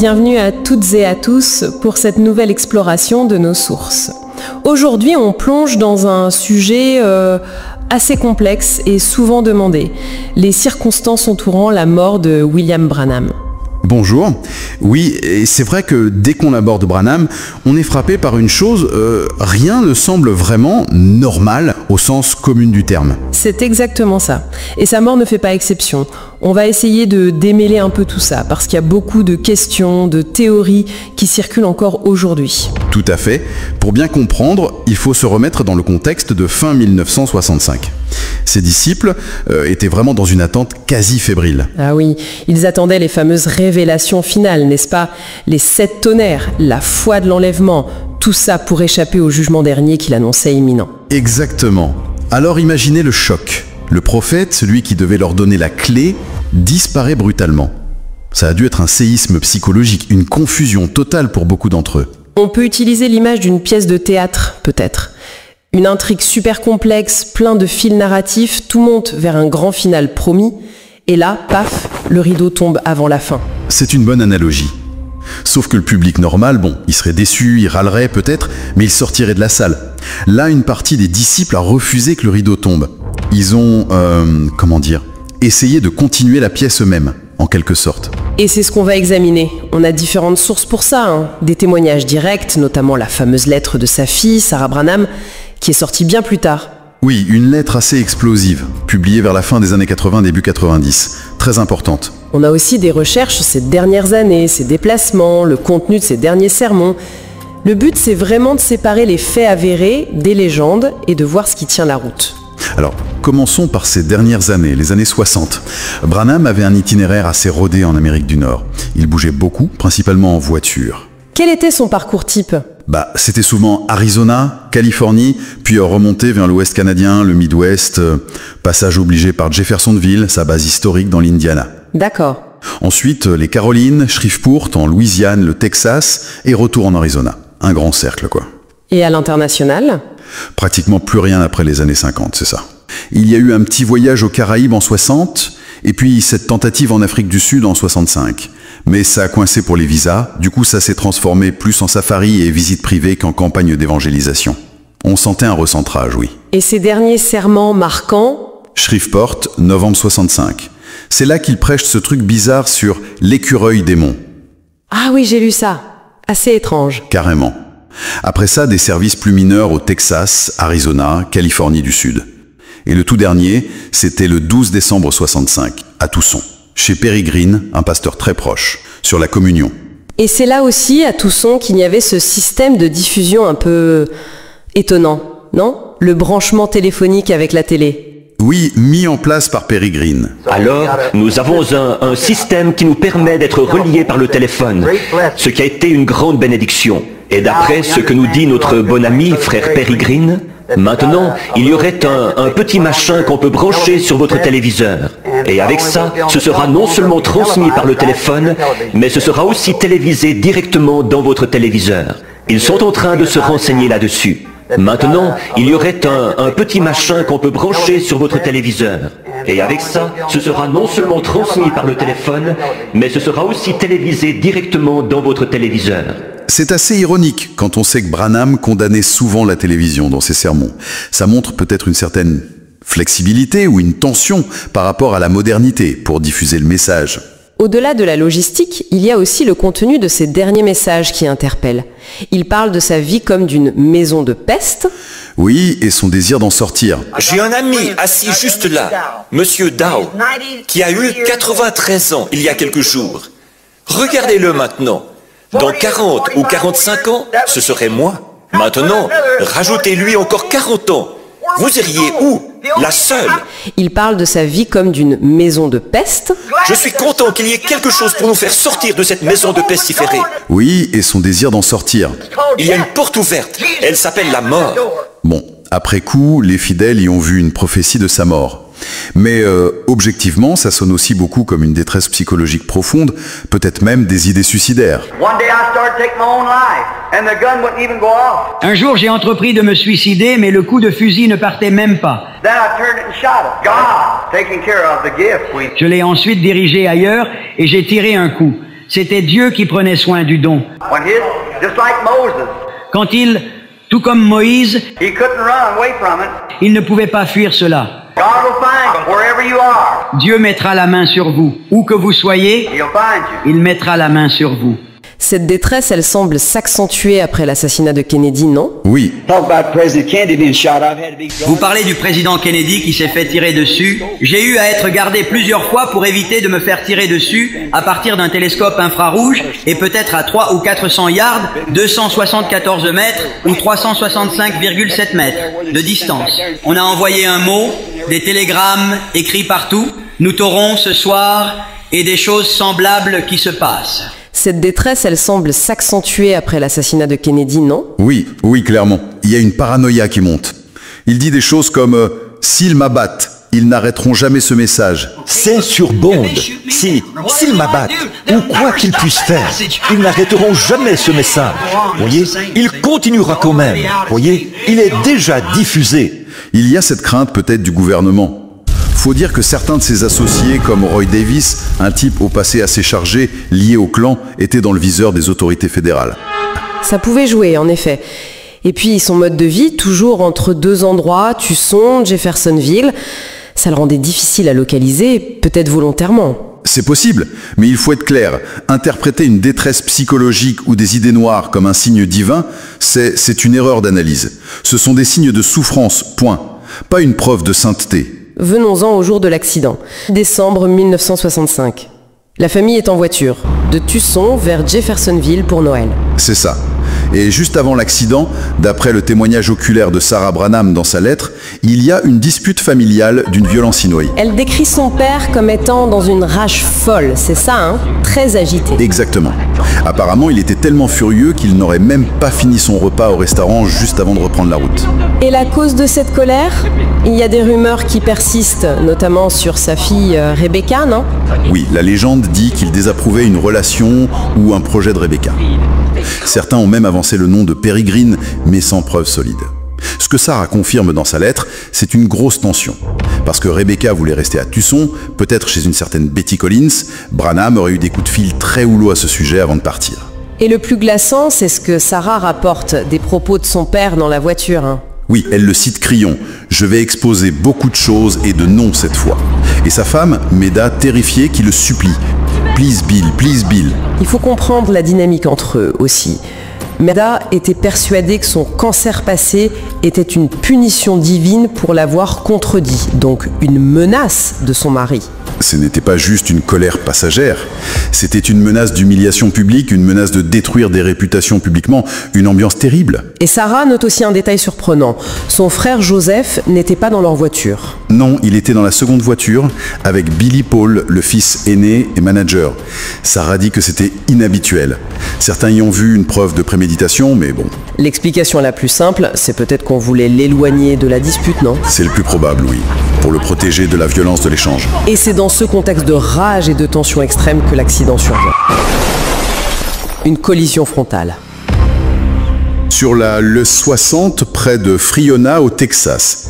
bienvenue à toutes et à tous pour cette nouvelle exploration de nos sources. Aujourd'hui, on plonge dans un sujet assez complexe et souvent demandé, les circonstances entourant la mort de William Branham. Bonjour. Oui, et c'est vrai que dès qu'on aborde Branham, on est frappé par une chose, rien ne semble vraiment normal au sens commun du terme. C'est exactement ça. Et sa mort ne fait pas exception. On va essayer de démêler un peu tout ça, parce qu'il y a beaucoup de questions, de théories qui circulent encore aujourd'hui. Tout à fait. Pour bien comprendre, il faut se remettre dans le contexte de fin 1965. Ses disciples étaient vraiment dans une attente quasi fébrile. Ah oui, ils attendaient les fameuses révélations finales, n'est-ce pas? Les 7 tonnerres, la foi de l'enlèvement, tout ça pour échapper au jugement dernier qu'il annonçait imminent. Exactement. Alors imaginez le choc. Le prophète, celui qui devait leur donner la clé, disparaît brutalement. Ça a dû être un séisme psychologique, une confusion totale pour beaucoup d'entre eux. On peut utiliser l'image d'une pièce de théâtre, peut-être. Une intrigue super complexe, plein de fils narratifs, tout monte vers un grand final promis, et là, paf, le rideau tombe avant la fin. C'est une bonne analogie. Sauf que le public normal, bon, il serait déçu, il râlerait peut-être, mais il sortirait de la salle. Là, une partie des disciples a refusé que le rideau tombe. Ils ont, essayé de continuer la pièce eux-mêmes, en quelque sorte. Et c'est ce qu'on va examiner. On a différentes sources pour ça, Des témoignages directs, notamment la fameuse lettre de sa fille, Sarah Branham, qui est sortie bien plus tard. Oui, une lettre assez explosive, publiée vers la fin des années 80, début 90. Très importante. On a aussi des recherches sur ces dernières années, ses déplacements, le contenu de ses derniers sermons. Le but, c'est vraiment de séparer les faits avérés des légendes et de voir ce qui tient la route. Alors, commençons par ces dernières années, les années 60. Branham avait un itinéraire assez rodé en Amérique du Nord. Il bougeait beaucoup, principalement en voiture. Quel était son parcours type ? C'était souvent Arizona, Californie, puis remonter vers l'Ouest canadien, le Midwest, passage obligé par Jeffersonville, sa base historique dans l'Indiana. D'accord. Ensuite, les Carolines, Shreveport, en Louisiane, le Texas, et retour en Arizona. Un grand cercle, quoi. Et à l'international ? Pratiquement plus rien après les années 50, c'est ça. Il y a eu un petit voyage aux Caraïbes en 60, et puis cette tentative en Afrique du Sud en 65. Mais ça a coincé pour les visas, du coup ça s'est transformé plus en safari et visite privée qu'en campagne d'évangélisation. On sentait un recentrage, oui. Et ces derniers serments marquants ? Shreveport, novembre 65. C'est là qu'il prêche ce truc bizarre sur l'écureuil démon. Ah oui, j'ai lu ça. Assez étrange. Carrément. Après ça, des services plus mineurs au Texas, Arizona, Californie du Sud. Et le tout dernier, c'était le 12 décembre 65, à Tucson, chez Perry Green, un pasteur très proche, sur la communion. Et c'est là aussi, à Tucson, qu'il y avait ce système de diffusion un peu étonnant, non ? Le branchement téléphonique avec la télé. Oui, mis en place par Perry Green. Alors, nous avons un système qui nous permet d'être reliés par le téléphone, ce qui a été une grande bénédiction. Et d'après ce que nous dit notre bon ami, frère Perry Green, maintenant, il y aurait un petit machin qu'on peut brancher sur votre téléviseur. Et avec ça, ce sera non seulement transmis par le téléphone, mais ce sera aussi télévisé directement dans votre téléviseur. Ils sont en train de se renseigner là-dessus. Maintenant, il y aurait un petit machin qu'on peut brancher sur votre téléviseur. Et avec ça, ce sera non seulement transmis par le téléphone, mais ce sera aussi télévisé directement dans votre téléviseur. C'est assez ironique quand on sait que Branham condamnait souvent la télévision dans ses sermons. Ça montre peut-être une certaine flexibilité ou une tension par rapport à la modernité pour diffuser le message. Au-delà de la logistique, il y a aussi le contenu de ces derniers messages qui interpellent. Il parle de sa vie comme d'une maison de peste. Oui, et son désir d'en sortir. J'ai un ami assis juste là, Monsieur Dow, qui a eu 93 ans il y a quelques jours. Regardez-le maintenant. Dans 40 ou 45 ans, ce serait moi. Maintenant, rajoutez-lui encore 40 ans. Vous iriez où? La seule. Il parle de sa vie comme d'une maison de peste. Je suis content qu'il y ait quelque chose pour nous faire sortir de cette maison de pestiférée. Oui, et son désir d'en sortir. Il y a une porte ouverte. Elle s'appelle la mort. Bon, après coup, les fidèles y ont vu une prophétie de sa mort. Mais objectivement, ça sonne aussi beaucoup comme une détresse psychologique profonde, peut-être même des idées suicidaires. Un jour, j'ai entrepris de me suicider, mais le coup de fusil ne partait même pas. Je l'ai ensuite dirigé ailleurs et j'ai tiré un coup. C'était Dieu qui prenait soin du don. Just like Moses, Quand il, tout comme Moïse, he couldn't run away from it. il ne pouvait pas fuir cela. God will find you wherever you are. Dieu mettra la main sur vous. Où que vous soyez, He'll find you. il mettra la main sur vous. Cette détresse, elle semble s'accentuer après l'assassinat de Kennedy, non? Oui, Vous parlez du président Kennedy qui s'est fait tirer dessus. J'ai eu à être gardé plusieurs fois pour éviter de me faire tirer dessus à partir d'un télescope infrarouge et peut-être à 300 ou 400 yards, 274 mètres ou 365,7 mètres de distance. On a envoyé un mot, des télégrammes écrits partout. Nous t'aurons ce soir et des choses semblables qui se passent. Cette détresse, elle semble s'accentuer après l'assassinat de Kennedy, non? oui, clairement. Il y a une paranoïa qui monte. Il dit des choses comme s'ils m'abattent, ils n'arrêteront jamais ce message. C'est sur Bond. S'ils m'abattent, ou quoi qu'ils puissent faire, ils n'arrêteront jamais ce message. Voyez, il continuera quand même. Voyez, il est déjà diffusé. Il y a cette crainte peut-être du gouvernement. Faut dire que certains de ses associés, comme Roy Davis, un type au passé assez chargé, lié au clan, étaient dans le viseur des autorités fédérales. Ça pouvait jouer, en effet. Et puis son mode de vie, toujours entre deux endroits, Tucson, Jeffersonville, ça le rendait difficile à localiser, peut-être volontairement. C'est possible, mais il faut être clair. Interpréter une détresse psychologique ou des idées noires comme un signe divin, c'est une erreur d'analyse. Ce sont des signes de souffrance, point. Pas une preuve de sainteté. Venons-en au jour de l'accident. Décembre 1965. La famille est en voiture, de Tucson vers Jeffersonville pour Noël. C'est ça. Et juste avant l'accident, d'après le témoignage oculaire de Sarah Branham dans sa lettre, il y a une dispute familiale d'une violence inouïe. Elle décrit son père comme étant dans une rage folle, c'est ça, hein? Très agité. Exactement. Apparemment, il était tellement furieux qu'il n'aurait même pas fini son repas au restaurant juste avant de reprendre la route. Et la cause de cette colère? Il y a des rumeurs qui persistent, notamment sur sa fille Rebecca, non? Oui, la légende dit qu'il désapprouvait une relation ou un projet de Rebecca. Certains ont même avancé le nom de Peregrine, mais sans preuve solide. Ce que Sarah confirme dans sa lettre, c'est une grosse tension. Parce que Rebecca voulait rester à Tucson, peut-être chez une certaine Betty Collins, Branham aurait eu des coups de fil très houleux à ce sujet avant de partir. Et le plus glaçant, c'est ce que Sarah rapporte des propos de son père dans la voiture, hein. Oui, elle le cite criant « Je vais exposer beaucoup de choses et de noms cette fois ». Et sa femme, Meda, terrifiée, qui le supplie « Please Bill, please Bill ». Il faut comprendre la dynamique entre eux aussi. Meda était persuadée que son cancer passé était une punition divine pour l'avoir contredit, donc une menace de son mari. Ce n'était pas juste une colère passagère, c'était une menace d'humiliation publique, une menace de détruire des réputations publiquement, une ambiance terrible. Et Sarah note aussi un détail surprenant. Son frère Joseph n'était pas dans leur voiture. Non, il était dans la seconde voiture avec Billy Paul, le fils aîné et manager. Sarah dit que c'était inhabituel. Certains y ont vu une preuve de préméditation, mais bon. L'explication la plus simple, c'est peut-être qu'on voulait l'éloigner de la dispute, non? C'est le plus probable, oui, pour le protéger de la violence de l'échange. Et c'est dans ce contexte de rage et de tension extrême que l'accident survient. Une collision frontale. Sur la LE 60, près de Friona, au Texas.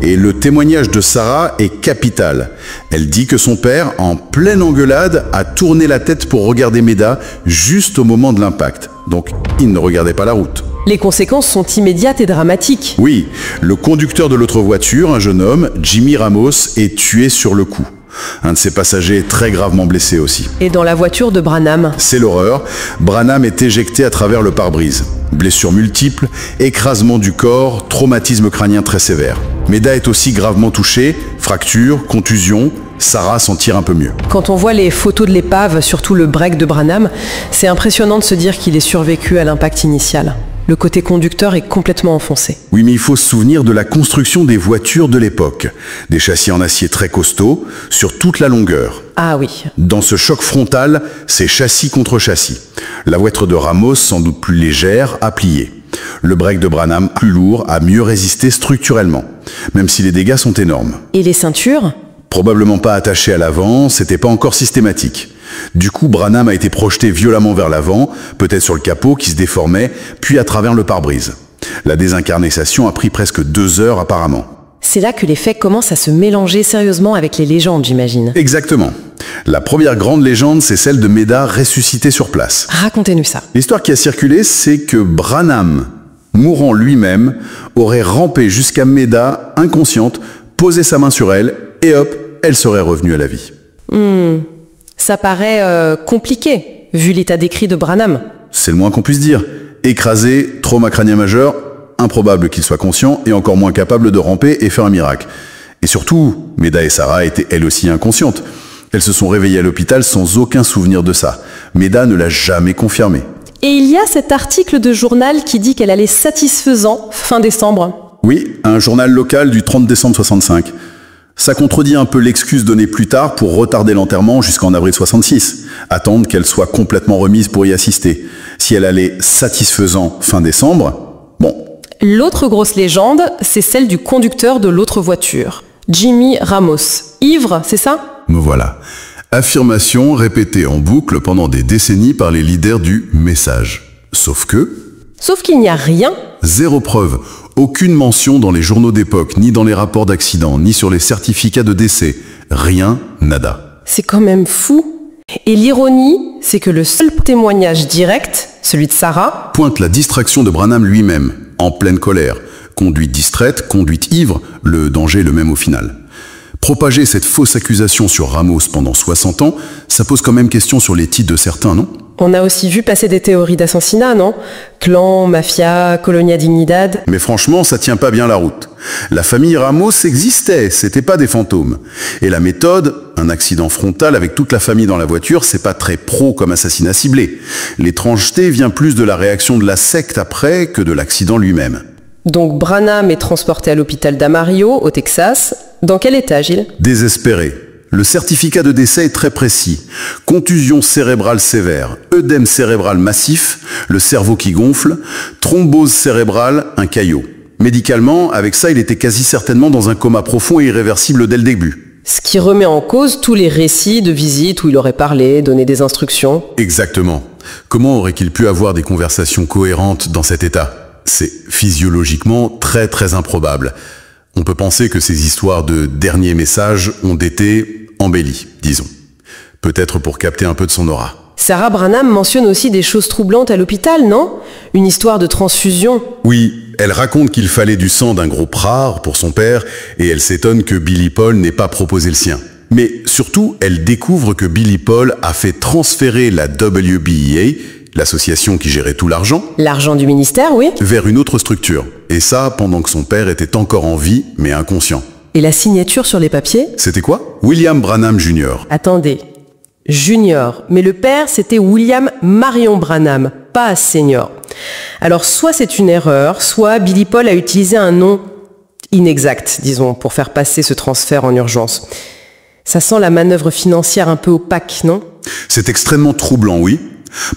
Et le témoignage de Sarah est capital. Elle dit que son père, en pleine engueulade, a tourné la tête pour regarder Meda juste au moment de l'impact. Donc, il ne regardait pas la route. Les conséquences sont immédiates et dramatiques. Oui, le conducteur de l'autre voiture, un jeune homme, Jimmy Ramos, est tué sur le coup. Un de ses passagers est très gravement blessé aussi. Et dans la voiture de Branham. C'est l'horreur. Branham est éjecté à travers le pare-brise. Blessures multiples, écrasement du corps, traumatisme crânien très sévère. Meda est aussi gravement touchée, fracture, contusion. Sarah s'en tire un peu mieux. Quand on voit les photos de l'épave, surtout le break de Branham, c'est impressionnant de se dire qu'il est survécu à l'impact initial. Le côté conducteur est complètement enfoncé. Oui, mais il faut se souvenir de la construction des voitures de l'époque. Des châssis en acier très costauds, sur toute la longueur. Ah oui. Dans ce choc frontal, c'est châssis contre châssis. La voiture de Ramos, sans doute plus légère, a plié. Le break de Branham, plus lourd, a mieux résisté structurellement, même si les dégâts sont énormes. Et les ceintures ? Probablement pas attachées à l'avant, c'était pas encore systématique. Du coup, Branham a été projeté violemment vers l'avant, peut-être sur le capot qui se déformait, puis à travers le pare-brise. La désincarnation a pris presque 2 heures apparemment. C'est là que les faits commencent à se mélanger sérieusement avec les légendes, j'imagine. Exactement. La première grande légende, c'est celle de Méda ressuscité sur place. Racontez-nous ça. L'histoire qui a circulé, c'est que Branham, mourant lui-même, aurait rampé jusqu'à Méda, inconsciente, posé sa main sur elle, et hop, elle serait revenue à la vie. Ça paraît compliqué, vu l'état décrit de Branham. C'est le moins qu'on puisse dire. Écrasé, trauma crânien majeur, improbable qu'il soit conscient, et encore moins capable de ramper et faire un miracle. Et surtout, Méda et Sarah étaient elles aussi inconscientes. Elles se sont réveillées à l'hôpital sans aucun souvenir de ça. Méda ne l'a jamais confirmé. Et il y a cet article de journal qui dit qu'elle allait satisfaisant fin décembre. Oui, un journal local du 30 décembre 65. Ça contredit un peu l'excuse donnée plus tard pour retarder l'enterrement jusqu'en avril 66. Attendre qu'elle soit complètement remise pour y assister. Si elle allait satisfaisant fin décembre, bon. L'autre grosse légende, c'est celle du conducteur de l'autre voiture, Jimmy Ramos. Ivre, c'est ça? Me voilà. Affirmation répétée en boucle pendant des décennies par les leaders du message. Sauf qu'il n'y a rien. Zéro preuve. Aucune mention dans les journaux d'époque, ni dans les rapports d'accident, ni sur les certificats de décès. Rien, nada. C'est quand même fou. Et l'ironie, c'est que le seul témoignage direct, celui de Sarah, pointe la distraction de Branham lui-même, en pleine colère. Conduite distraite, conduite ivre, le danger est le même au final. Propager cette fausse accusation sur Ramos pendant 60 ans, ça pose quand même question sur les titres de certains, non? On a aussi vu passer des théories d'assassinat, non? Clan, mafia, colonia dignidad. Mais franchement, ça tient pas bien la route. La famille Ramos existait, c'était pas des fantômes. Et la méthode, un accident frontal avec toute la famille dans la voiture, c'est pas très pro comme assassinat ciblé. L'étrangeté vient plus de la réaction de la secte après que de l'accident lui-même. Donc Branham est transporté à l'hôpital d'Amarillo, au Texas. Dans quel état, Gilles? Désespéré. Le certificat de décès est très précis. Contusion cérébrale sévère, œdème cérébral massif, le cerveau qui gonfle, thrombose cérébrale, un caillot. Médicalement, avec ça, il était quasi certainement dans un coma profond et irréversible dès le début. Ce qui remet en cause tous les récits de visites où il aurait parlé, donné des instructions. Exactement. Comment aurait-il pu avoir des conversations cohérentes dans cet état? C'est physiologiquement très très improbable. On peut penser que ces histoires de derniers messages ont été embellies, disons. Peut-être pour capter un peu de son aura. Sarah Branham mentionne aussi des choses troublantes à l'hôpital, non? Une histoire de transfusion. Oui, elle raconte qu'il fallait du sang d'un groupe rare pour son père, et elle s'étonne que Billy Paul n'ait pas proposé le sien. Mais surtout, elle découvre que Billy Paul a fait transférer la WBEA, l'association qui gérait tout l'argent. L'argent du ministère, oui. Vers une autre structure. Et ça, pendant que son père était encore en vie, mais inconscient. Et la signature sur les papiers? C'était quoi? William Branham Jr. Attendez. Junior. Mais le père, c'était William Marion Branham, pas Senior. Alors, soit c'est une erreur, soit Billy Paul a utilisé un nom inexact, disons, pour faire passer ce transfert en urgence. Ça sent la manœuvre financière un peu opaque, non? C'est extrêmement troublant, oui.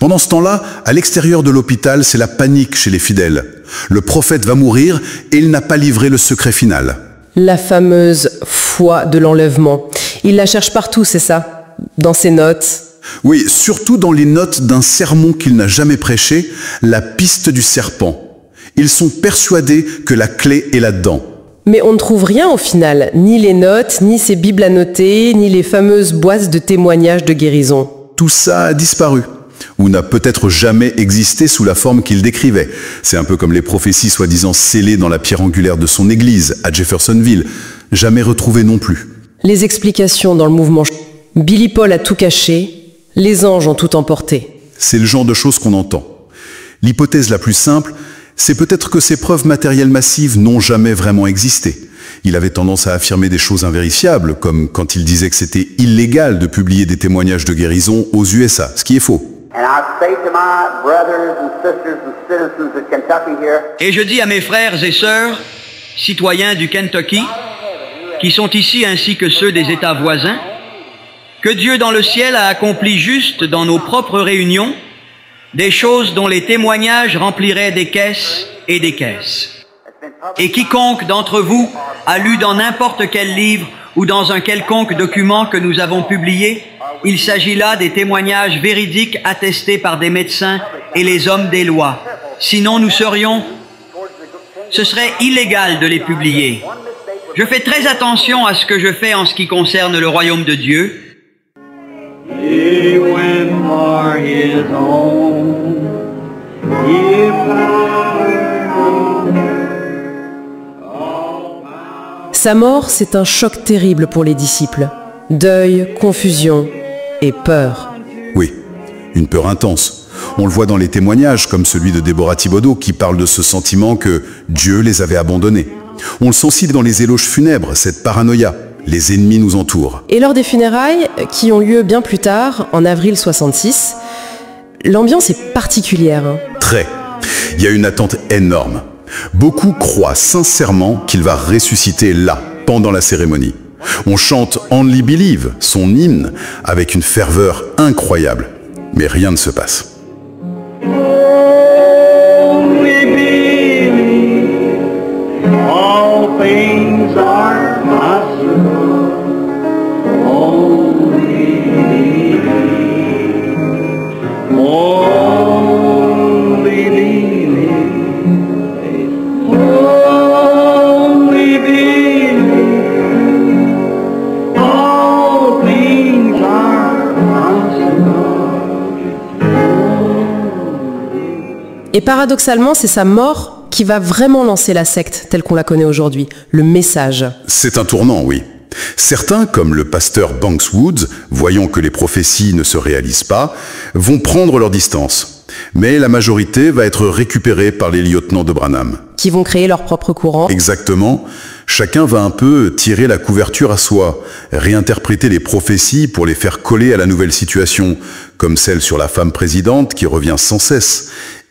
Pendant ce temps-là, à l'extérieur de l'hôpital, c'est la panique chez les fidèles. Le prophète va mourir et il n'a pas livré le secret final. La fameuse foi de l'enlèvement. Il la cherche partout, c'est ça? Dans ses notes? Oui, surtout dans les notes d'un sermon qu'il n'a jamais prêché, la piste du serpent. Ils sont persuadés que la clé est là-dedans. Mais on ne trouve rien au final, ni les notes, ni ses bibles à noter, ni les fameuses boîtes de témoignages de guérison. Tout ça a disparu. Ou n'a peut-être jamais existé sous la forme qu'il décrivait. C'est un peu comme les prophéties soi-disant scellées dans la pierre angulaire de son église, à Jeffersonville, jamais retrouvées non plus. Les explications dans le mouvement Billy Paul a tout caché, les anges ont tout emporté. C'est le genre de choses qu'on entend. L'hypothèse la plus simple, c'est peut-être que ces preuves matérielles massives n'ont jamais vraiment existé. Il avait tendance à affirmer des choses invérifiables, comme quand il disait que c'était illégal de publier des témoignages de guérison aux USA, ce qui est faux. Et je dis à mes frères et sœurs, citoyens du Kentucky, qui sont ici ainsi que ceux des États voisins, que Dieu dans le ciel a accompli juste dans nos propres réunions des choses dont les témoignages rempliraient des caisses et des caisses. Et quiconque d'entre vous a lu dans n'importe quel livre ou dans un quelconque document que nous avons publié, il s'agit là des témoignages véridiques attestés par des médecins et les hommes des lois. Sinon, ce serait illégal de les publier. Je fais très attention à ce que je fais en ce qui concerne le royaume de Dieu. He went for his own. He Sa mort, c'est un choc terrible pour les disciples. Deuil, confusion et peur. Oui, une peur intense. On le voit dans les témoignages, comme celui de Déborah Thibodeau, qui parle de ce sentiment que Dieu les avait abandonnés. On le sent aussi dans les éloges funèbres, cette paranoïa. Les ennemis nous entourent. Et lors des funérailles, qui ont lieu bien plus tard, en avril 66, l'ambiance est particulière. Très. Il y a une attente énorme. Beaucoup croient sincèrement qu'il va ressusciter là, pendant la cérémonie. On chante « Only Believe », son hymne, avec une ferveur incroyable. Mais rien ne se passe. only believe all things are possible. Only believe. Only believe. Only believe. All things are possible. Et paradoxalement, c'est sa mort qui va vraiment lancer la secte telle qu'on la connaît aujourd'hui, le message. C'est un tournant, oui. Certains, comme le pasteur Banks Woods, voyant que les prophéties ne se réalisent pas, vont prendre leur distance. Mais la majorité va être récupérée par les lieutenants de Branham. Qui vont créer leur propre courant. Exactement. Chacun va un peu tirer la couverture à soi, réinterpréter les prophéties pour les faire coller à la nouvelle situation, comme celle sur la femme présidente qui revient sans cesse,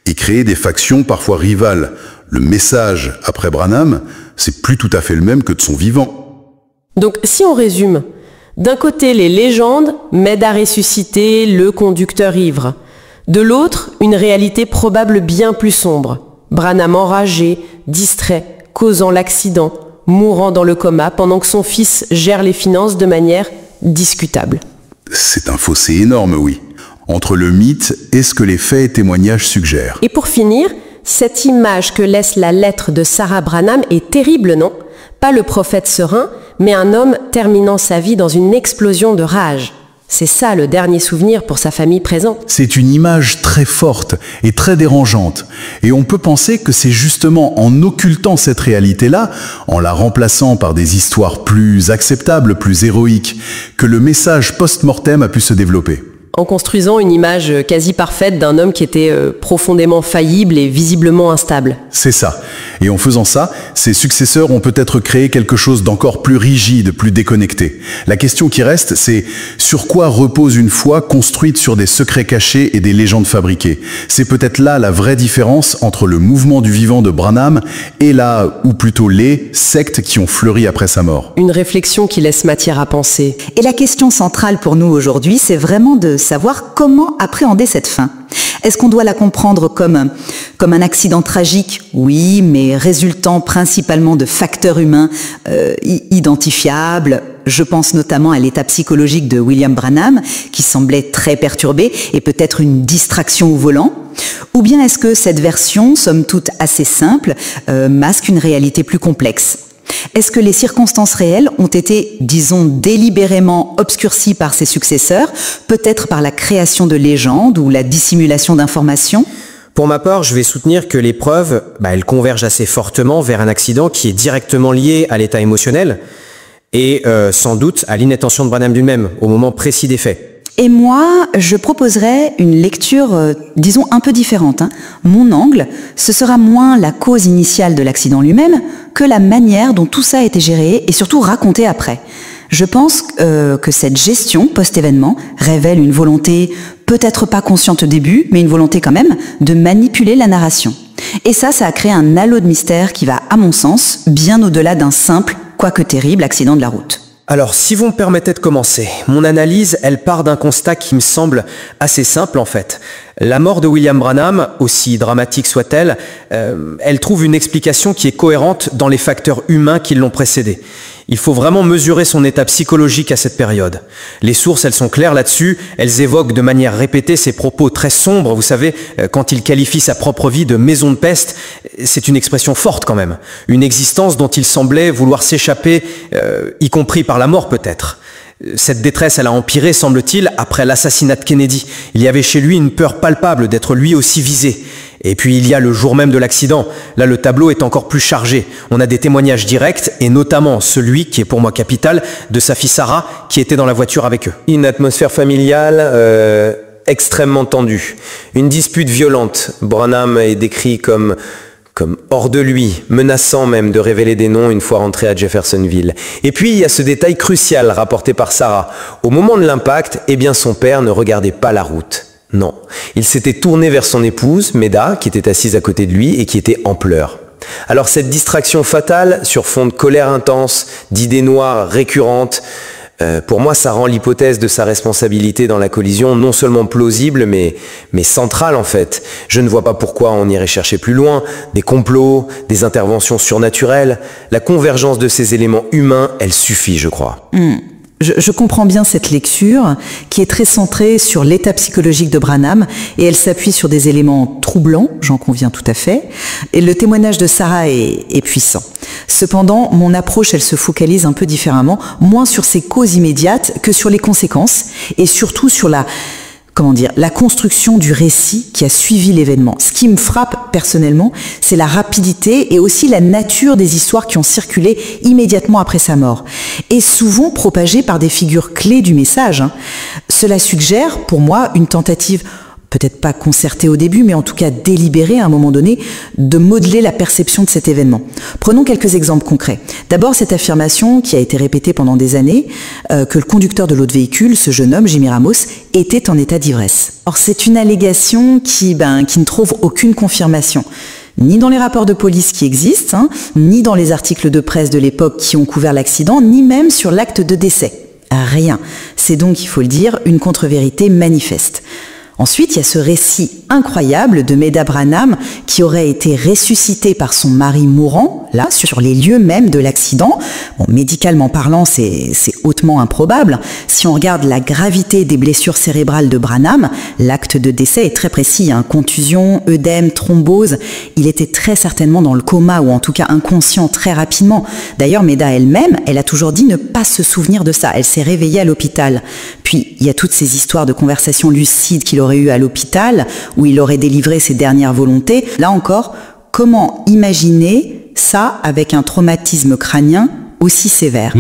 et créer des factions parfois rivales. Le message, après Branham, c'est plus tout à fait le même que de son vivant. Donc si on résume, d'un côté les légendes m'aident à ressusciter le conducteur ivre. De l'autre, une réalité probable bien plus sombre. Branham enragé, distrait, causant l'accident, mourant dans le coma pendant que son fils gère les finances de manière discutable. C'est un fossé énorme, oui, entre le mythe et ce que les faits et témoignages suggèrent. Et pour finir, cette image que laisse la lettre de Sarah Branham est terrible, non ? Pas le prophète serein, mais un homme terminant sa vie dans une explosion de rage. C'est ça le dernier souvenir pour sa famille présente. C'est une image très forte et très dérangeante. Et on peut penser que c'est justement en occultant cette réalité-là, en la remplaçant par des histoires plus acceptables, plus héroïques, que le message post-mortem a pu se développer. En construisant une image quasi parfaite d'un homme qui était profondément faillible et visiblement instable. C'est ça. Et en faisant ça, ses successeurs ont peut-être créé quelque chose d'encore plus rigide, plus déconnecté. La question qui reste, c'est sur quoi repose une foi construite sur des secrets cachés et des légendes fabriquées. C'est peut-être là la vraie différence entre le mouvement du vivant de Branham et ou plutôt les sectes qui ont fleuri après sa mort. Une réflexion qui laisse matière à penser. Et la question centrale pour nous aujourd'hui, c'est vraiment de savoir comment appréhender cette fin. Est-ce qu'on doit la comprendre comme un accident tragique? Oui, mais résultant principalement de facteurs humains identifiables. Je pense notamment à l'état psychologique de William Branham, qui semblait très perturbé, et peut-être une distraction au volant. Ou bien est-ce que cette version, somme toute assez simple, masque une réalité plus complexe? Est-ce que les circonstances réelles ont été, disons, délibérément obscurcies par ses successeurs, peut-être par la création de légendes ou la dissimulation d'informations? Pour ma part, je vais soutenir que les preuves, elles convergent assez fortement vers un accident qui est directement lié à l'état émotionnel et sans doute à l'inattention de Branham lui-même au moment précis des faits. Et moi, je proposerais une lecture, disons, un peu différente. Mon angle, ce sera moins la cause initiale de l'accident lui-même que la manière dont tout ça a été géré et surtout raconté après. Je pense que cette gestion post-événement révèle une volonté, peut-être pas consciente au début, mais une volonté quand même, de manipuler la narration. Et ça a créé un halo de mystère qui va, à mon sens, bien au-delà d'un simple, quoique terrible, accident de la route. Alors, si vous me permettez de commencer, mon analyse, elle part d'un constat qui me semble assez simple en fait. La mort de William Branham, aussi dramatique soit-elle, elle trouve une explication qui est cohérente dans les facteurs humains qui l'ont précédé. Il faut vraiment mesurer son état psychologique à cette période. Les sources, elles sont claires là-dessus, elles évoquent de manière répétée ces propos très sombres. Vous savez, quand il qualifie sa propre vie de maison de peste, c'est une expression forte quand même. Une existence dont il semblait vouloir s'échapper, y compris par la mort peut-être. Cette détresse, elle a empiré, semble-t-il, après l'assassinat de Kennedy. Il y avait chez lui une peur palpable d'être lui aussi visé. Et puis il y a le jour même de l'accident. Là, le tableau est encore plus chargé. On a des témoignages directs, et notamment celui, qui est pour moi capital, de sa fille Sarah, qui était dans la voiture avec eux. Une atmosphère familiale extrêmement tendue. Une dispute violente. Branham est décrit comme hors de lui, menaçant même de révéler des noms une fois rentré à Jeffersonville. Et puis il y a ce détail crucial rapporté par Sarah. Au moment de l'impact, eh bien son père ne regardait pas la route. Non, il s'était tourné vers son épouse, Meda, qui était assise à côté de lui et qui était en pleurs. Alors cette distraction fatale, sur fond de colère intense, d'idées noires récurrentes, pour moi, ça rend l'hypothèse de sa responsabilité dans la collision non seulement plausible, mais centrale en fait. Je ne vois pas pourquoi on irait chercher plus loin. Des complots, des interventions surnaturelles. La convergence de ces éléments humains, elle suffit, je crois. Je comprends bien cette lecture qui est très centrée sur l'état psychologique de Branham et elle s'appuie sur des éléments troublants, j'en conviens tout à fait. Et le témoignage de Sarah est puissant. Cependant, mon approche, elle se focalise un peu différemment, moins sur ses causes immédiates que sur les conséquences et surtout sur la construction du récit qui a suivi l'événement. Ce qui me frappe personnellement, c'est la rapidité et aussi la nature des histoires qui ont circulé immédiatement après sa mort, et souvent propagées par des figures clés du message. Cela suggère, pour moi, une tentative, peut-être pas concertée au début, mais en tout cas délibérée à un moment donné, de modeler la perception de cet événement. Prenons quelques exemples concrets. D'abord, cette affirmation qui a été répétée pendant des années, que le conducteur de l'autre véhicule, ce jeune homme, Jimmy Ramos, était en état d'ivresse. Or, c'est une allégation qui ne trouve aucune confirmation. Ni dans les rapports de police qui existent, ni dans les articles de presse de l'époque qui ont couvert l'accident, ni même sur l'acte de décès. Rien. C'est donc, il faut le dire, une contre-vérité manifeste. Ensuite, il y a ce récit incroyable de Meda Branham qui aurait été ressuscité par son mari mourant, là, sur les lieux même de l'accident. Bon, médicalement parlant, c'est hautement improbable. Si on regarde la gravité des blessures cérébrales de Branham, l'acte de décès est très précis, contusion, œdème, thrombose. Il était très certainement dans le coma ou en tout cas inconscient très rapidement. D'ailleurs, Meda elle-même, elle a toujours dit ne pas se souvenir de ça. Elle s'est réveillée à l'hôpital. Puis, il y a toutes ces histoires de conversations lucides qu'il aurait eues à l'hôpital, où il aurait délivré ses dernières volontés. Là encore, comment imaginer ça avec un traumatisme crânien aussi sévère?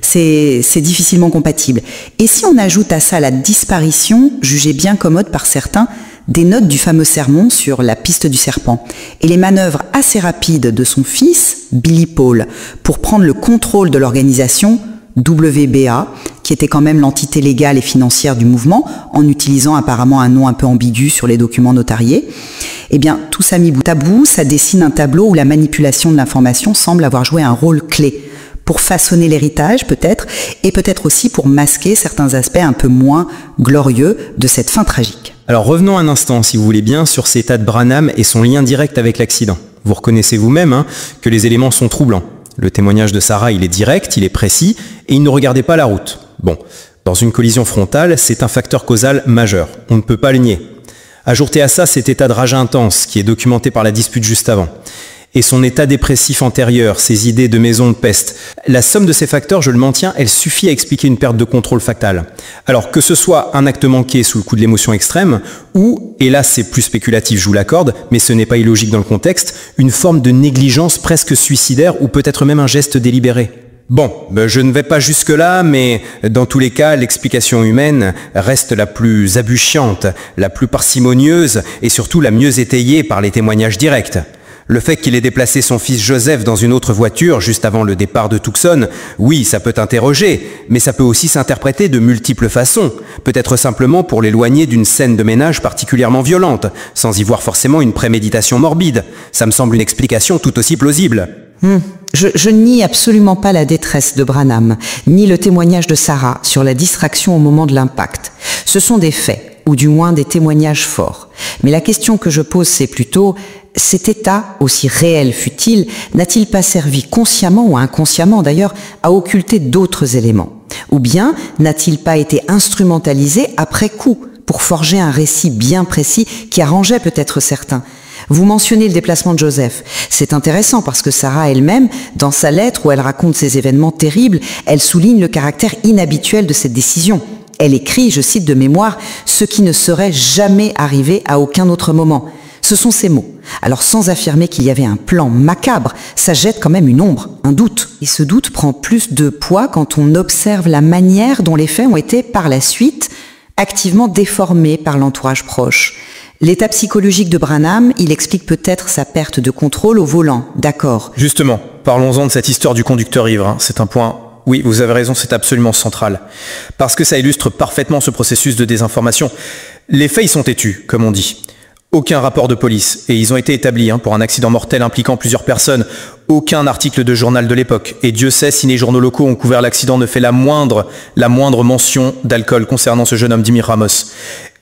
C'est difficilement compatible. Et si on ajoute à ça la disparition, jugée bien commode par certains, des notes du fameux sermon sur la piste du serpent et les manœuvres assez rapides de son fils, Billy Paul, pour prendre le contrôle de l'organisation WBA, qui était quand même l'entité légale et financière du mouvement, en utilisant apparemment un nom un peu ambigu sur les documents notariés. Eh bien, tout ça mis bout à bout, ça dessine un tableau où la manipulation de l'information semble avoir joué un rôle clé pour façonner l'héritage peut-être, et peut-être aussi pour masquer certains aspects un peu moins glorieux de cette fin tragique. Alors revenons un instant, si vous voulez bien, sur cet état de Branham et son lien direct avec l'accident. Vous reconnaissez vous-même que les éléments sont troublants. Le témoignage de Sarah, il est direct, il est précis, et il ne regardait pas la route. Bon, dans une collision frontale, c'est un facteur causal majeur, on ne peut pas le nier. Ajoutez à ça cet état de rage intense qui est documenté par la dispute juste avant, et son état dépressif antérieur, ses idées de maison de peste. La somme de ces facteurs, je le maintiens, elle suffit à expliquer une perte de contrôle fatale. Alors que ce soit un acte manqué sous le coup de l'émotion extrême, ou, et là c'est plus spéculatif, je vous l'accorde, mais ce n'est pas illogique dans le contexte, une forme de négligence presque suicidaire ou peut-être même un geste délibéré. Bon, je ne vais pas jusque-là, mais dans tous les cas, l'explication humaine reste la plus abuchiante, la plus parcimonieuse et surtout la mieux étayée par les témoignages directs. Le fait qu'il ait déplacé son fils Joseph dans une autre voiture juste avant le départ de Tucson, oui, ça peut interroger, mais ça peut aussi s'interpréter de multiples façons. Peut-être simplement pour l'éloigner d'une scène de ménage particulièrement violente, sans y voir forcément une préméditation morbide. Ça me semble une explication tout aussi plausible. Je nie absolument pas la détresse de Branham, ni le témoignage de Sarah sur la distraction au moment de l'impact. Ce sont des faits, ou du moins des témoignages forts. Mais la question que je pose, c'est plutôt, cet état, aussi réel fut-il, n'a-t-il pas servi consciemment ou inconsciemment d'ailleurs à occulter d'autres éléments? Ou bien n'a-t-il pas été instrumentalisé après coup pour forger un récit bien précis qui arrangeait peut-être certains? Vous mentionnez le déplacement de Joseph. C'est intéressant parce que Sarah elle-même, dans sa lettre où elle raconte ces événements terribles, elle souligne le caractère inhabituel de cette décision. Elle écrit, je cite de mémoire, « ce qui ne serait jamais arrivé à aucun autre moment ». Ce sont ces mots. Alors sans affirmer qu'il y avait un plan macabre, ça jette quand même une ombre, un doute. Et ce doute prend plus de poids quand on observe la manière dont les faits ont été par la suite activement déformés par l'entourage proche. L'état psychologique de Branham, il explique peut-être sa perte de contrôle au volant, d'accord. Justement, parlons-en de cette histoire du conducteur ivre, hein. C'est un point, oui, vous avez raison, c'est absolument central. Parce que ça illustre parfaitement ce processus de désinformation. Les faits, ils sont têtus, comme on dit. Aucun rapport de police, et ils ont été établis pour un accident mortel impliquant plusieurs personnes. Aucun article de journal de l'époque. Et Dieu sait si les journaux locaux ont couvert l'accident ne fait la moindre mention d'alcool concernant ce jeune homme Jimmy Ramos.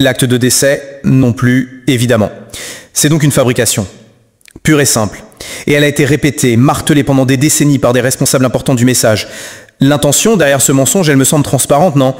L'acte de décès, non plus, évidemment. C'est donc une fabrication, pure et simple. Et elle a été répétée, martelée pendant des décennies par des responsables importants du message. L'intention derrière ce mensonge, elle me semble transparente, non?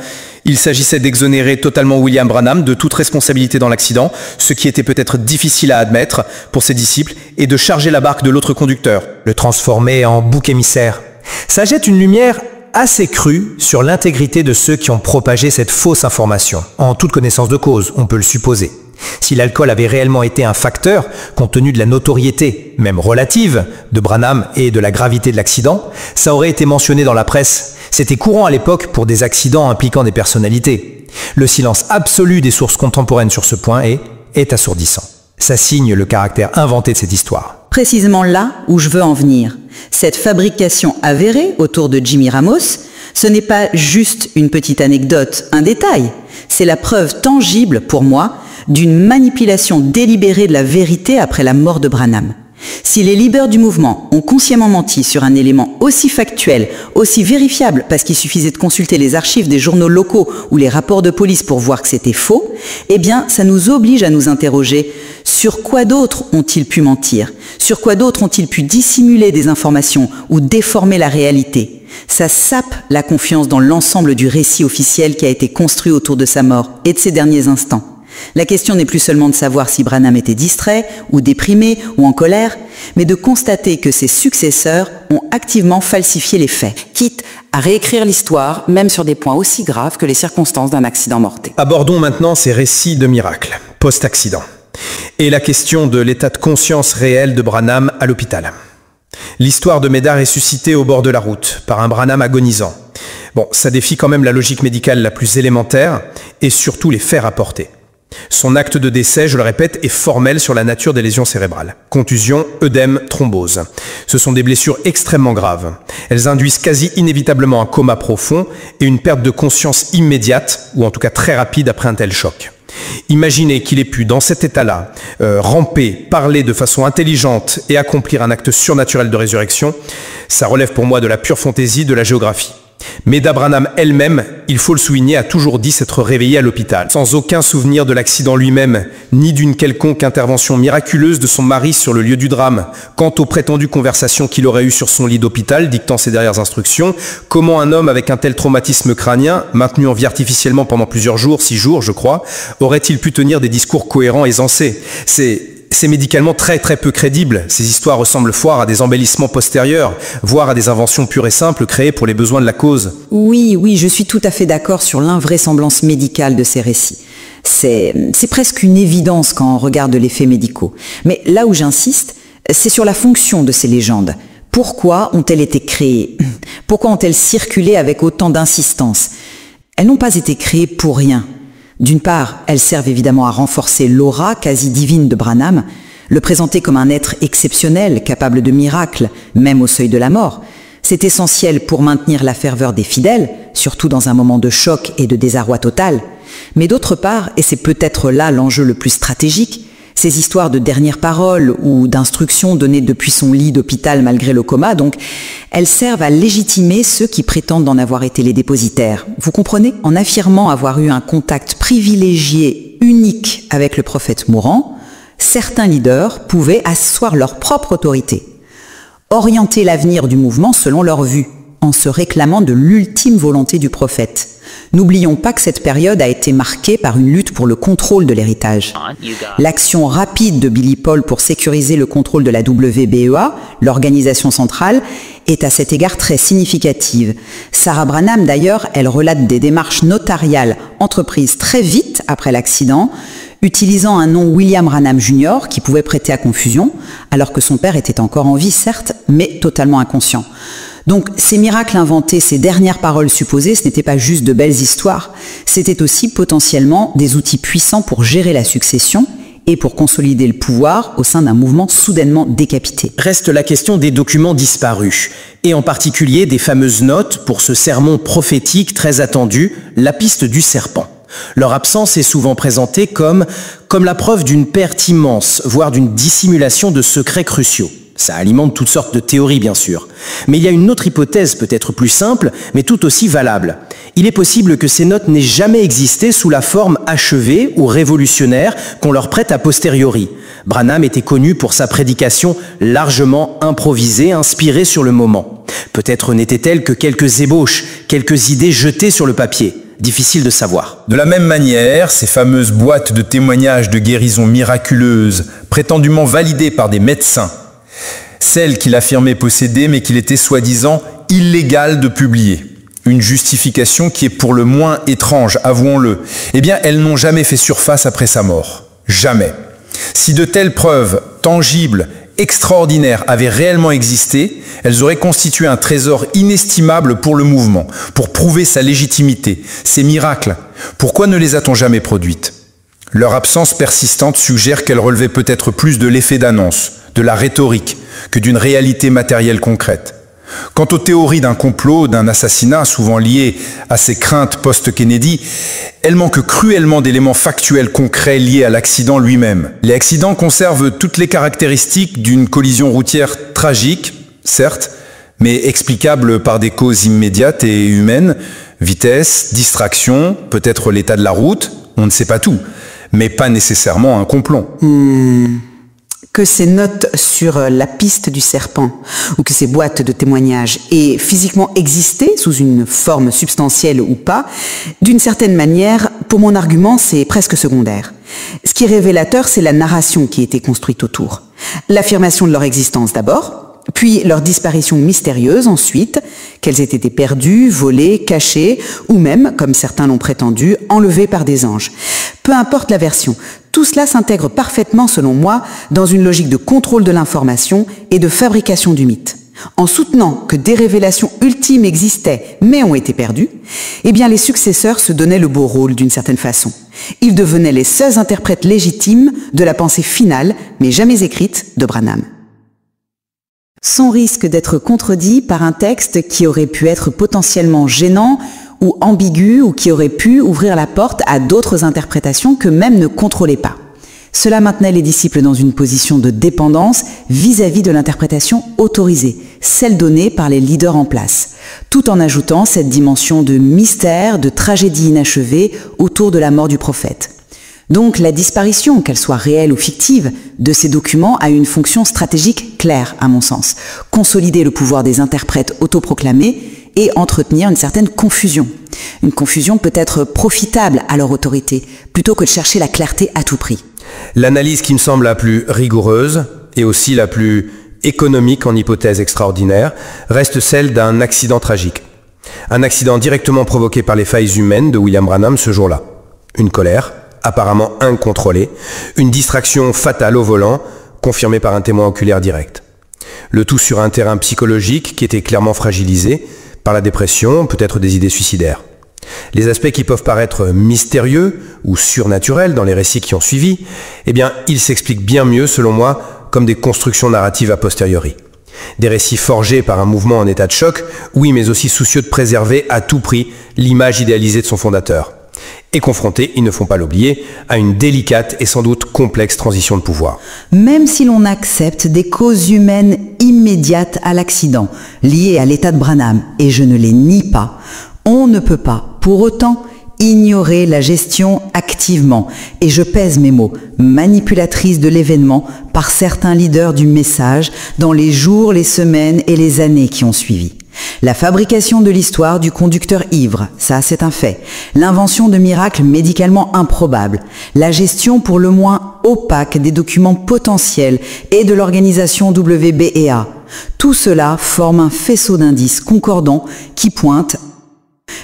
Il s'agissait d'exonérer totalement William Branham de toute responsabilité dans l'accident, ce qui était peut-être difficile à admettre pour ses disciples, et de charger la barque de l'autre conducteur. Le transformer en bouc émissaire. Ça jette une lumière assez crue sur l'intégrité de ceux qui ont propagé cette fausse information, en toute connaissance de cause, on peut le supposer. Si l'alcool avait réellement été un facteur, compte tenu de la notoriété, même relative, de Branham et de la gravité de l'accident, ça aurait été mentionné dans la presse. C'était courant à l'époque pour des accidents impliquant des personnalités. Le silence absolu des sources contemporaines sur ce point est assourdissant. Ça signe le caractère inventé de cette histoire. Précisément là où je veux en venir. Cette fabrication avérée autour de Jimmy Ramos, ce n'est pas juste une petite anecdote, un détail. C'est la preuve tangible, pour moi, d'une manipulation délibérée de la vérité après la mort de Branham. Si les leaders du mouvement ont consciemment menti sur un élément aussi factuel, aussi vérifiable, parce qu'il suffisait de consulter les archives des journaux locaux ou les rapports de police pour voir que c'était faux, eh bien, ça nous oblige à nous interroger sur quoi d'autre ont-ils pu mentir? Sur quoi d'autre ont-ils pu dissimuler des informations ou déformer la réalité? Ça sape la confiance dans l'ensemble du récit officiel qui a été construit autour de sa mort et de ses derniers instants. La question n'est plus seulement de savoir si Branham était distrait, ou déprimé, ou en colère, mais de constater que ses successeurs ont activement falsifié les faits, quitte à réécrire l'histoire, même sur des points aussi graves que les circonstances d'un accident mortel. Abordons maintenant ces récits de miracles, post-accident, et la question de l'état de conscience réel de Branham à l'hôpital. L'histoire de Médard est suscitée au bord de la route, par un Branham agonisant. Bon, ça défie quand même la logique médicale la plus élémentaire, et surtout les faits rapportés. Son acte de décès, je le répète, est formel sur la nature des lésions cérébrales. Contusion, œdème, thrombose. Ce sont des blessures extrêmement graves. Elles induisent quasi inévitablement un coma profond et une perte de conscience immédiate, ou en tout cas très rapide après un tel choc. Imaginez qu'il ait pu, dans cet état-là, ramper, parler de façon intelligente et accomplir un acte surnaturel de résurrection, ça relève pour moi de la pure fantaisie de la géographie. Méda Branham elle-même, il faut le souligner, a toujours dit s'être réveillée à l'hôpital, sans aucun souvenir de l'accident lui-même, ni d'une quelconque intervention miraculeuse de son mari sur le lieu du drame. Quant aux prétendues conversations qu'il aurait eues sur son lit d'hôpital, dictant ses dernières instructions, comment un homme avec un tel traumatisme crânien, maintenu en vie artificiellement pendant plusieurs jours, 6 jours je crois, aurait-il pu tenir des discours cohérents et sensés? C'est médicalement très peu crédible. Ces histoires ressemblent fort à des embellissements postérieurs, voire à des inventions pures et simples créées pour les besoins de la cause. Oui, je suis tout à fait d'accord sur l'invraisemblance médicale de ces récits. C'est presque une évidence quand on regarde les faits médicaux. Mais là où j'insiste, c'est sur la fonction de ces légendes. Pourquoi ont-elles été créées? Pourquoi ont-elles circulé avec autant d'insistance? Elles n'ont pas été créées pour rien. D'une part, elles servent évidemment à renforcer l'aura quasi divine de Branham, le présenter comme un être exceptionnel, capable de miracles, même au seuil de la mort. C'est essentiel pour maintenir la ferveur des fidèles, surtout dans un moment de choc et de désarroi total. Mais d'autre part, et c'est peut-être là l'enjeu le plus stratégique, Ces histoires de dernières paroles ou d'instructions données depuis son lit d'hôpital malgré le coma, donc, elles servent à légitimer ceux qui prétendent d'en avoir été les dépositaires. Vous comprenez? En affirmant avoir eu un contact privilégié, unique avec le prophète mourant, certains leaders pouvaient asseoir leur propre autorité, orienter l'avenir du mouvement selon leur vue, en se réclamant de l'ultime volonté du prophète. N'oublions pas que cette période a été marquée par une lutte pour le contrôle de l'héritage. L'action rapide de Billy Paul pour sécuriser le contrôle de la WBEA, l'organisation centrale, est à cet égard très significative. Sarah Branham, d'ailleurs, elle relate des démarches notariales entreprises très vite après l'accident, utilisant un nom William Branham Jr. qui pouvait prêter à confusion, alors que son père était encore en vie, certes, mais totalement inconscient. Donc, ces miracles inventés, ces dernières paroles supposées, ce n'étaient pas juste de belles histoires, c'était aussi potentiellement des outils puissants pour gérer la succession et pour consolider le pouvoir au sein d'un mouvement soudainement décapité. Reste la question des documents disparus, et en particulier des fameuses notes pour ce sermon prophétique très attendu, la piste du serpent. Leur absence est souvent présentée comme la preuve d'une perte immense, voire d'une dissimulation de secrets cruciaux. Ça alimente toutes sortes de théories, bien sûr. Mais il y a une autre hypothèse, peut-être plus simple, mais tout aussi valable. Il est possible que ces notes n'aient jamais existé sous la forme achevée ou révolutionnaire qu'on leur prête a posteriori. Branham était connu pour sa prédication largement improvisée, inspirée sur le moment. Peut-être n'était-elle que quelques ébauches, quelques idées jetées sur le papier. Difficile de savoir. De la même manière, ces fameuses boîtes de témoignages de guérison miraculeuse, prétendument validées par des médecins, celles qu'il affirmait posséder mais qu'il était soi-disant illégal de publier. Une justification qui est pour le moins étrange, avouons-le. Eh bien, elles n'ont jamais fait surface après sa mort. Jamais. Si de telles preuves tangibles, extraordinaires avaient réellement existé, elles auraient constitué un trésor inestimable pour le mouvement, pour prouver sa légitimité. Ces miracles, pourquoi ne les a-t-on jamais produites? Leur absence persistante suggère qu'elles relevaient peut-être plus de l'effet d'annonce, de la rhétorique, que d'une réalité matérielle concrète. Quant aux théories d'un complot, d'un assassinat, souvent liées à ces craintes post-Kennedy, elles manquent cruellement d'éléments factuels concrets liés à l'accident lui-même. Les accidents conservent toutes les caractéristiques d'une collision routière tragique, certes, mais explicable par des causes immédiates et humaines, vitesse, distraction, peut-être l'état de la route, on ne sait pas tout, mais pas nécessairement un complot. Que ces notes sur la piste du serpent ou que ces boîtes de témoignages aient physiquement existé sous une forme substantielle ou pas, d'une certaine manière, pour mon argument, c'est presque secondaire. Ce qui est révélateur, c'est la narration qui a été construite autour. L'affirmation de leur existence d'abord, puis leur disparition mystérieuse ensuite, qu'elles aient été perdues, volées, cachées, ou même, comme certains l'ont prétendu, enlevées par des anges. Peu importe la version, tout cela s'intègre parfaitement, selon moi, dans une logique de contrôle de l'information et de fabrication du mythe. En soutenant que des révélations ultimes existaient, mais ont été perdues, eh bien les successeurs se donnaient le beau rôle d'une certaine façon. Ils devenaient les seuls interprètes légitimes de la pensée finale, mais jamais écrite, de Branham. Son risque d'être contredit par un texte qui aurait pu être potentiellement gênant ou ambigu ou qui aurait pu ouvrir la porte à d'autres interprétations qu'eux-mêmes ne contrôlaient pas. Cela maintenait les disciples dans une position de dépendance vis-à-vis de l'interprétation autorisée, celle donnée par les leaders en place, tout en ajoutant cette dimension de mystère, de tragédie inachevée autour de la mort du prophète. Donc la disparition, qu'elle soit réelle ou fictive, de ces documents a une fonction stratégique claire, à mon sens. Consolider le pouvoir des interprètes autoproclamés et entretenir une certaine confusion. Une confusion peut-être profitable à leur autorité, plutôt que de chercher la clarté à tout prix. L'analyse qui me semble la plus rigoureuse, et aussi la plus économique en hypothèse extraordinaire, reste celle d'un accident tragique. Un accident directement provoqué par les failles humaines de William Branham ce jour-là. Une colère, apparemment incontrôlée, une distraction fatale au volant, confirmée par un témoin oculaire direct. Le tout sur un terrain psychologique qui était clairement fragilisé par la dépression, peut-être des idées suicidaires. Les aspects qui peuvent paraître mystérieux ou surnaturels dans les récits qui ont suivi, eh bien, ils s'expliquent bien mieux, selon moi, comme des constructions narratives a posteriori. Des récits forgés par un mouvement en état de choc, oui, mais aussi soucieux de préserver à tout prix l'image idéalisée de son fondateur. Et confrontés, ils ne font pas l'oublier, à une délicate et sans doute complexe transition de pouvoir. Même si l'on accepte des causes humaines immédiates à l'accident, liées à l'état de Branham, et je ne les nie pas, on ne peut pas, pour autant, ignorer la gestion activement, et je pèse mes mots, manipulatrice de l'événement par certains leaders du message dans les jours, les semaines et les années qui ont suivi. La fabrication de l'histoire du conducteur ivre, ça c'est un fait. L'invention de miracles médicalement improbables. La gestion pour le moins opaque des documents potentiels et de l'organisation WBEA. Tout cela forme un faisceau d'indices concordants qui pointent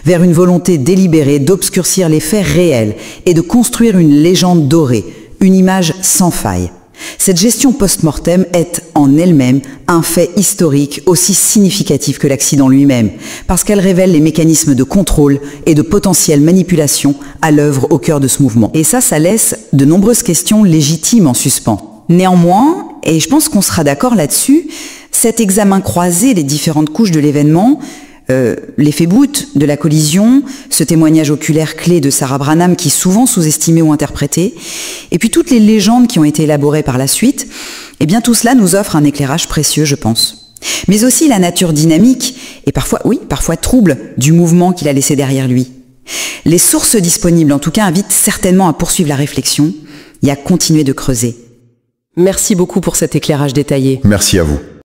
vers une volonté délibérée d'obscurcir les faits réels et de construire une légende dorée, une image sans faille. Cette gestion post-mortem est en elle-même un fait historique aussi significatif que l'accident lui-même, parce qu'elle révèle les mécanismes de contrôle et de potentielle manipulation à l'œuvre au cœur de ce mouvement. Et ça laisse de nombreuses questions légitimes en suspens. Néanmoins, et je pense qu'on sera d'accord là-dessus, cet examen croisé des différentes couches de l'événement, l'effet Booth de la collision, ce témoignage oculaire clé de Sarah Branham qui est souvent sous-estimé ou interprété, et puis toutes les légendes qui ont été élaborées par la suite, eh bien tout cela nous offre un éclairage précieux, je pense. Mais aussi la nature dynamique, et parfois trouble, du mouvement qu'il a laissé derrière lui. Les sources disponibles, en tout cas, invitent certainement à poursuivre la réflexion et à continuer de creuser. Merci beaucoup pour cet éclairage détaillé. Merci à vous.